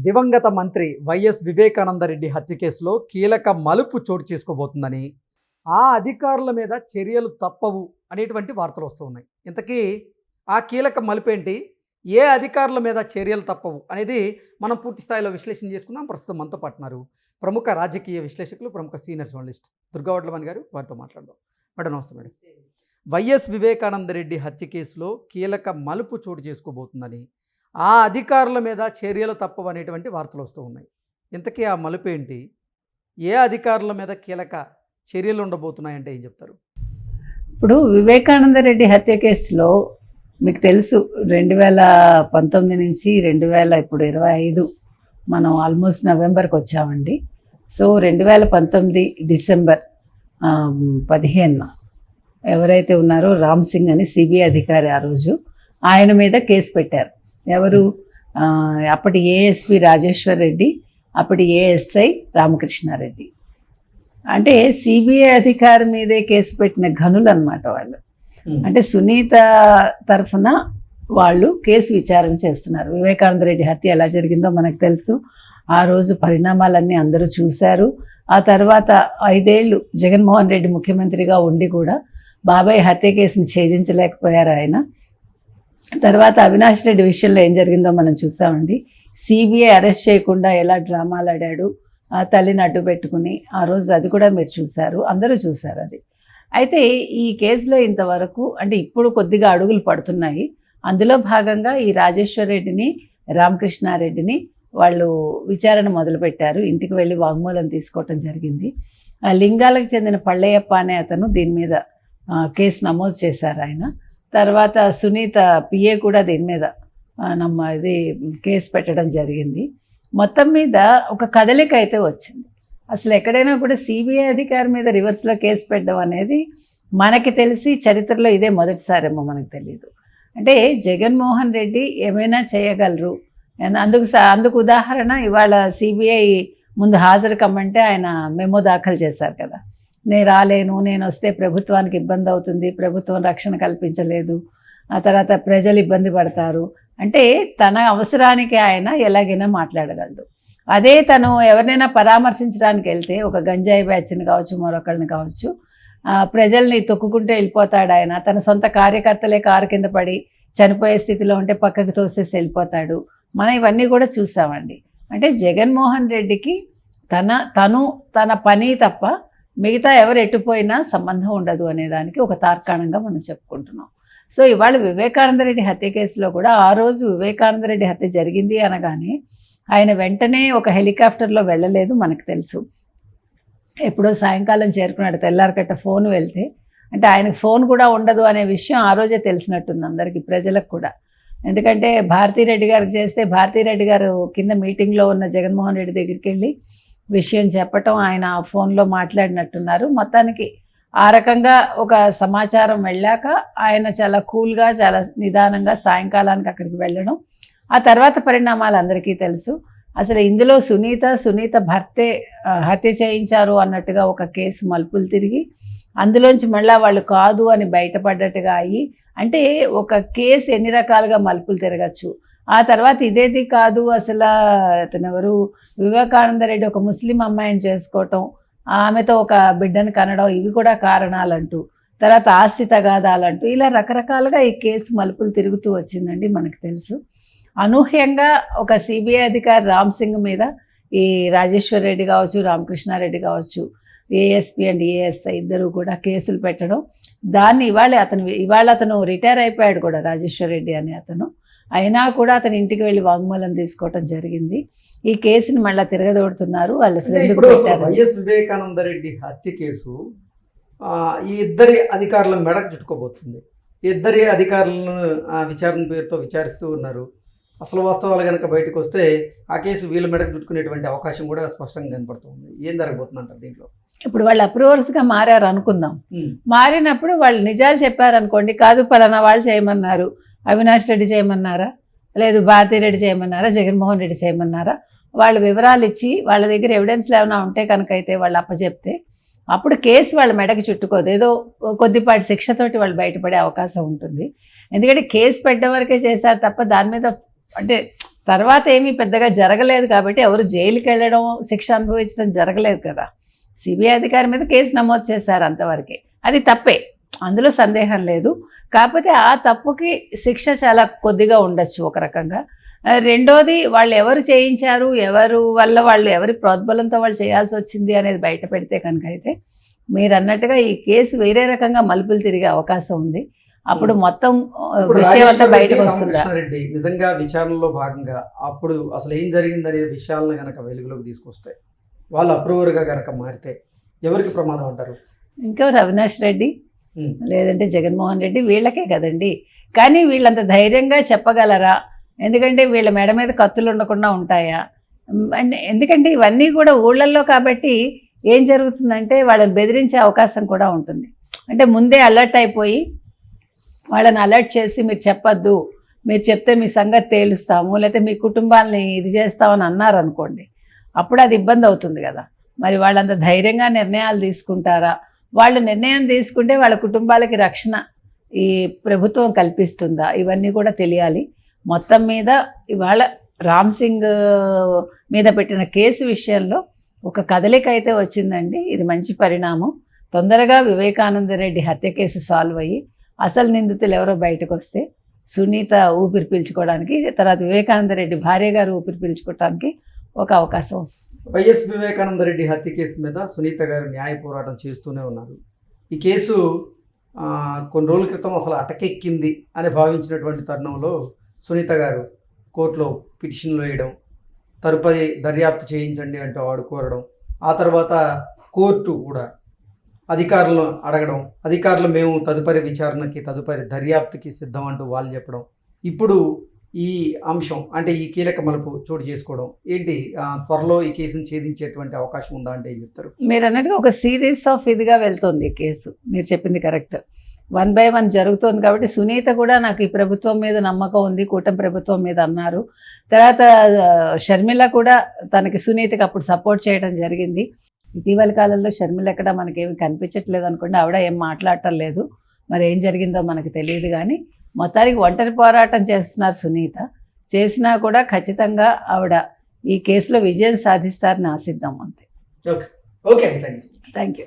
దివంగత మంత్రి వైఎస్ వివేకానందరెడ్డి హత్య కేసులో కీలక మలుపు చోటు చేసుకోబోతుందని, ఆ అధికారుల మీద చర్యలు తప్పవు అనేటువంటి వార్తలు వస్తూ ఉన్నాయి. ఇంతకీ ఆ కీలక మలుపేంటి? ఏ అధికారుల మీద చర్యలు తప్పవు అనేది మనం పూర్తి స్థాయిలో విశ్లేషణ చేసుకుందాం. ప్రస్తుతం మనతో పాటున్నారు ప్రముఖ రాజకీయ విశ్లేషకులు, ప్రముఖ సీనియర్ జర్నలిస్ట్ దుర్గావడ్లమణి గారు. వారితో మాట్లాడదాం. మేడం నమస్తే. మేడం, వైఎస్ వివేకానందరెడ్డి హత్య కేసులో కీలక మలుపు చోటు చేసుకోబోతుందని, ఆ అధికారుల మీద చర్యలు తప్పవు అనేటువంటి వార్తలు వస్తూ ఉన్నాయి. ఇంతకీ ఆ మలుపు ఏంటి? ఏ అధికారుల మీద కీలక చర్యలు ఉండబోతున్నాయంటే ఏం చెప్తారు? ఇప్పుడు వివేకానందరెడ్డి హత్య కేసులో మీకు తెలుసు 2019 నుంచి 2025 మనం ఆల్మోస్ట్ నవంబర్కి వచ్చామండి. సో 2019 డిసెంబర్ 15 ఎవరైతే ఉన్నారో రామ్ సింగ్ అని సిబిఐ అధికారి ఆ రోజు ఆయన మీద కేసు పెట్టారు. ఎవరు? అప్పటి ఏఎస్పి రాజేశ్వర్ రెడ్డి, అప్పటి ఏఎస్ఐ రామకృష్ణారెడ్డి. అంటే సిబిఐ అధికారి మీదే కేసు పెట్టిన ఘనులు అనమాట వాళ్ళు. అంటే సునీత తరఫున వాళ్ళు కేసు విచారణ చేస్తున్నారు. వివేకానందరెడ్డి హత్య ఎలా జరిగిందో మనకు తెలుసు. ఆ రోజు పరిణామాలన్నీ అందరూ చూశారు. ఆ తర్వాత 5 ఏళ్ళు జగన్మోహన్ రెడ్డి ముఖ్యమంత్రిగా ఉండి కూడా బాబాయ్ హత్య కేసుని ఛేదించలేకపోయారు ఆయన. తర్వాత అవినాష్ రెడ్డి విషయంలో ఏం జరిగిందో మనం చూసామండి. సిబిఐ అరెస్ట్ చేయకుండా ఎలా డ్రామాలు ఆడాడు, ఆ తల్లిని అడ్డు పెట్టుకుని. ఆ రోజు అది కూడా మీరు చూశారు, అందరూ చూశారు అది. అయితే ఈ కేసులో ఇంతవరకు అంటే ఇప్పుడు కొద్దిగా అడుగులు పడుతున్నాయి. అందులో భాగంగా ఈ రాజేశ్వర్ రెడ్డిని, రామకృష్ణారెడ్డిని వాళ్ళు విచారణ మొదలుపెట్టారు. ఇంటికి వెళ్ళి వాంగ్మూలం తీసుకోవటం జరిగింది. లింగాలకు చెందిన పళ్ళయ్యప్ప అనే అతను దీని మీద కేసు నమోదు చేశారు ఆయన. తర్వాత సునీత పిఏ కూడా దీని మీద ఇది కేసు పెట్టడం జరిగింది. మొత్తం మీద ఒక కదలిక అయితే వచ్చింది. అసలు ఎక్కడైనా కూడా సిబిఐ అధికారి మీద రివర్స్లో కేసు పెట్టడం అనేది మనకి తెలిసి చరిత్రలో ఇదే మొదటిసారేమో, మనకు తెలియదు. అంటే జగన్మోహన్ రెడ్డి ఏమైనా చేయగలరు. అందుకు ఉదాహరణ ఇవాళ సిబిఐ ముందు హాజరు కమ్మంటే ఆయన మెమో దాఖలు చేశారు కదా. నేను రాలేను, నేను వస్తే ప్రభుత్వానికి ఇబ్బంది అవుతుంది, ప్రభుత్వం రక్షణ కల్పించలేదు, ఆ తర్వాత ప్రజలు ఇబ్బంది పడతారు. అంటే తన అవసరానికి ఆయన ఎలాగైనా మాట్లాడగలడు. అదే తను ఎవరినైనా పరామర్శించడానికి వెళ్తే, ఒక గంజాయి బ్యాచ్ని కావచ్చు, మరొకరిని కావచ్చు, ప్రజల్ని తొక్కుకుంటూ వెళ్ళిపోతాడు ఆయన. తన సొంత కార్యకర్తలే కారు కింద పడి చనిపోయే స్థితిలో ఉంటే పక్కకు తోసేసి వెళ్ళిపోతాడు. మనం ఇవన్నీ కూడా చూసామండి. అంటే జగన్మోహన్ రెడ్డికి తన పని తప్ప మిగతా ఎవరు ఎట్టుపోయినా సంబంధం ఉండదు అనేదానికి ఒక తార్కాణంగా మనం చెప్పుకుంటున్నాం. సో ఇవాళ వివేకానందరెడ్డి హత్య కేసులో కూడా ఆ రోజు వివేకానందరెడ్డి హత్య జరిగింది అనగానే ఆయన వెంటనే ఒక హెలికాప్టర్లో వెళ్ళలేదు, మనకు తెలుసు. ఎప్పుడో సాయంకాలం చేరుకున్నాడు, తెల్లారకట్ట ఫోన్ వెళ్తే. అంటే ఆయనకు ఫోన్ కూడా ఉండదు అనే విషయం ఆ రోజే తెలిసినట్టుంది అందరికీ, ప్రజలకు కూడా. ఎందుకంటే భారతీరెడ్డి గారికి చేస్తే భారతీరెడ్డి గారు కింద మీటింగ్లో ఉన్న జగన్మోహన్ రెడ్డి దగ్గరికి వెళ్ళి విషయం చెప్పటం, ఆయన ఫోన్లో మాట్లాడినట్టున్నారు. మొత్తానికి ఆ రకంగా ఒక సమాచారం వెళ్ళాక ఆయన చాలా కూల్గా, చాలా నిదానంగా సాయంకాలానికి అక్కడికి వెళ్ళడం. ఆ తర్వాత పరిణామాలు అందరికీ తెలుసు. అసలు ఇందులో సునీత భర్తే హత్య చేయించారు అన్నట్టుగా ఒక కేసు మలుపులు తిరిగి, అందులోంచి మళ్ళీ వాళ్ళు కాదు అని బయటపడ్డట్టుగా అయ్యి, అంటే ఒక కేసు ఎన్ని రకాలుగా మలుపులు తిరగచ్చు. ఆ తర్వాత ఇదేది కాదు, అసలు అతను ఎవరు, వివేకానందరెడ్డి ఒక ముస్లిం అమ్మాయిని చేసుకోవటం, ఆమెతో ఒక బిడ్డను కనడం, ఇవి కూడా కారణాలంటూ, తర్వాత ఆస్తి తగాదాలంటూ, ఇలా రకరకాలుగా ఈ కేసు మలుపులు తిరుగుతూ వచ్చిందండి, మనకు తెలుసు. అనూహ్యంగా ఒక సిబిఐ అధికారి రామ్ సింగ్ మీద ఈ రాజేశ్వర్ రెడ్డి కావచ్చు, రామకృష్ణారెడ్డి కావచ్చు, ఏఎస్పి అండ్ ఏఎస్ఐ ఇద్దరు కూడా కేసులు పెట్టడం. దాన్ని ఇవాళ అతను రిటైర్ అయిపోయాడు కూడా, రాజేశ్వర్ రెడ్డి అనే అతను. అయినా కూడా అతని ఇంటికి వెళ్ళి వాంగ్మూలం తీసుకోవటం జరిగింది. ఈ కేసుని మళ్ళీ తిరగదోడుతున్నారు. వాళ్ళు వైఎస్ వివేకానందరెడ్డి హత్య కేసు ఈ ఇద్దరి అధికారుల మెడకు చుట్టుకోబోతుంది. ఇద్దరి అధికారులను విచారణ పేరుతో విచారిస్తూ ఉన్నారు. అసలు వాస్తవాలు కనుక బయటకు వస్తే ఆ కేసు వీళ్ళ మెడకు చుట్టుకునేటువంటి అవకాశం కూడా స్పష్టంగా కనపడుతుంది. ఏం జరగబోతుంది అంటారు దీంట్లో? ఇప్పుడు వాళ్ళు అప్రూవర్స్గా మారారు అనుకుందాం. మారినప్పుడు వాళ్ళు నిజాలు చెప్పారనుకోండి, కాదు పలానా వాళ్ళు చేయమన్నారు, అవినాష్ రెడ్డి చేయమన్నారా, లేదు భారతీరెడ్డి చేయమన్నారా, జగన్మోహన్ రెడ్డి చేయమన్నారా, వాళ్ళు వివరాలు ఇచ్చి వాళ్ళ దగ్గర ఎవిడెన్స్లు ఏమైనా ఉంటే కనుక అయితే వాళ్ళు అప్పచెప్తే అప్పుడు కేసు వాళ్ళ మెడకి చుట్టుకోదు, ఏదో కొద్దిపాటి శిక్షతోటి వాళ్ళు బయటపడే అవకాశం ఉంటుంది. ఎందుకంటే కేసు పెట్టే వరకే చేశారు తప్ప దాని మీద అంటే తర్వాత ఏమీ పెద్దగా జరగలేదు కాబట్టి ఎవరు జైలుకి వెళ్ళడం శిక్ష అనుభవించడం జరగలేదు కదా. సిబిఐ అధికారి మీద కేసు నమోదు చేశారు, అంతవరకే. అది తప్పే, అందులో సందేహం లేదు. కాకపోతే ఆ తప్పుకి శిక్ష చాలా కొద్దిగా ఉండొచ్చు ఒక రకంగా. రెండోది, వాళ్ళు ఎవరు చేయించారు, ఎవరు వల్ల వాళ్ళు ఎవరి ప్రోద్బలంతో వాళ్ళు చేయాల్సి వచ్చింది అనేది బయట పెడితే కనుక అయితే మీరు అన్నట్టుగా ఈ కేసు వేరే రకంగా మలుపులు తిరిగే అవకాశం ఉంది. అప్పుడు మొత్తం ఇప్పుడు విషయం అంతా రాజేశ్వర్ రెడ్డి, బయటకు వస్తుందా. రామకృష్ణారెడ్డి నిజంగా విచారణలో భాగంగా అప్పుడు అసలు ఏం జరిగిందనే విషయాలను గనక వెలుగులోకి తీసుకొస్తే, వాళ్ళు అప్రూవర్గా గనక మారితే ఎవరికి ప్రమాదం అంటారు? ఇంకెవరు, అవినాష్ రెడ్డి ఉమ్. లేదంటే జగన్మోహన్ రెడ్డి, వీళ్ళకే కదండి. కానీ వీళ్ళంత ధైర్యంగా చెప్పగలరా? ఎందుకంటే వీళ్ళ మెడ మీద కత్తులు ఉండకుండా ఉంటాయా? అంటే ఎందుకంటే ఇవన్నీ కూడా ఊళ్ళల్లో కాబట్టి ఏం జరుగుతుందంటే వాళ్ళని బెదిరించే అవకాశం కూడా ఉంటుంది. అంటే ముందే అలర్ట్ అయిపోయి వాళ్ళని అలర్ట్ చేసి మీరు చెప్పొద్దు, మీరు చెప్తే మీ సంగతి తేలుస్తాము, లేకపోతే మీ కుటుంబాలని ఇది చేస్తామని అన్నారు అనుకోండి, అప్పుడు అది ఇబ్బంది అవుతుంది కదా. మరి వాళ్ళంత ధైర్యంగా నిర్ణయాలు తీసుకుంటారా? వాళ్ళు నిర్ణయం తీసుకుంటే వాళ్ళ కుటుంబాలకి రక్షణ ఈ ప్రభుత్వం కల్పిస్తుందా? ఇవన్నీ కూడా తెలియాలి. మొత్తం మీద ఇవాళ రామ్ సింగ్ మీద పెట్టిన కేసు విషయంలో ఒక కదలిక అయితే వచ్చిందండి. ఇది మంచి పరిణామం. తొందరగా వివేకానంద రెడ్డి హత్య కేసు సాల్వ్ అయ్యి అసలు నిందితులు ఎవరో బయటకు వస్తే సునీత ఊపిరి పీల్చుకోవడానికి, తర్వాత వివేకానంద రెడ్డి భార్య గారు ఊపిరి పీల్చుకోవడానికి ఒక అవకాశం వస్తుంది. వైఎస్ వివేకానంద రెడ్డి హత్య కేసు మీద సునీత గారు న్యాయ పోరాటం చేస్తూనే ఉన్నారు. ఈ కేసు కొన్ని రోజుల క్రితం అసలు అటకెక్కింది అని భావించినటువంటి తరుణంలో సునీత గారు కోర్టులో పిటిషన్లు వేయడం, తదుపరి దర్యాప్తు చేయించండి అంటూ వాడు కోరడం, ఆ తర్వాత కోర్టు కూడా అధికారులను అడగడం, అధికారులు మేము తదుపరి విచారణకి తదుపరి దర్యాప్తుకి సిద్ధం అంటూ వాళ్ళు చెప్పడం, ఇప్పుడు ఈ అంశం అంటే ఈ కీలక మలుపు చోటు చేసుకోవడం ఏంటి? త్వరలో ఈ కేసును ఛేదించేటువంటి అవకాశం ఉందా అంటే ఏం చెప్తారు? మీరు అన్నట్టుగా ఒక సిరీస్ ఆఫ్ ఇదిగా వెళ్తుంది ఈ కేసు. మీరు చెప్పింది కరెక్ట్. 1 by 1 జరుగుతుంది కాబట్టి సునీత కూడా నాకు ఈ ప్రభుత్వం మీద నమ్మకం ఉంది, కూటమి ప్రభుత్వం మీద అన్నారు. తర్వాత షర్మిల కూడా తనకి సునీతకి అప్పుడు సపోర్ట్ చేయడం జరిగింది. ఇటీవల కాలంలో షర్మిల ఎక్కడ మనకేమి కనిపించట్లేదు అనుకోండి, ఆవిడ ఏం మాట్లాడటం లేదు. మరి ఏం జరిగిందో మనకు తెలియదు. కానీ మొత్తానికి ఒంటరి పోరాటం చేస్తున్నారు సునీత. చేసినా కూడా ఖచ్చితంగా ఆవిడ ఈ కేసులో విజయం సాధిస్తారని ఆశిద్దాం అంతే. Okay, thank you. Thank you.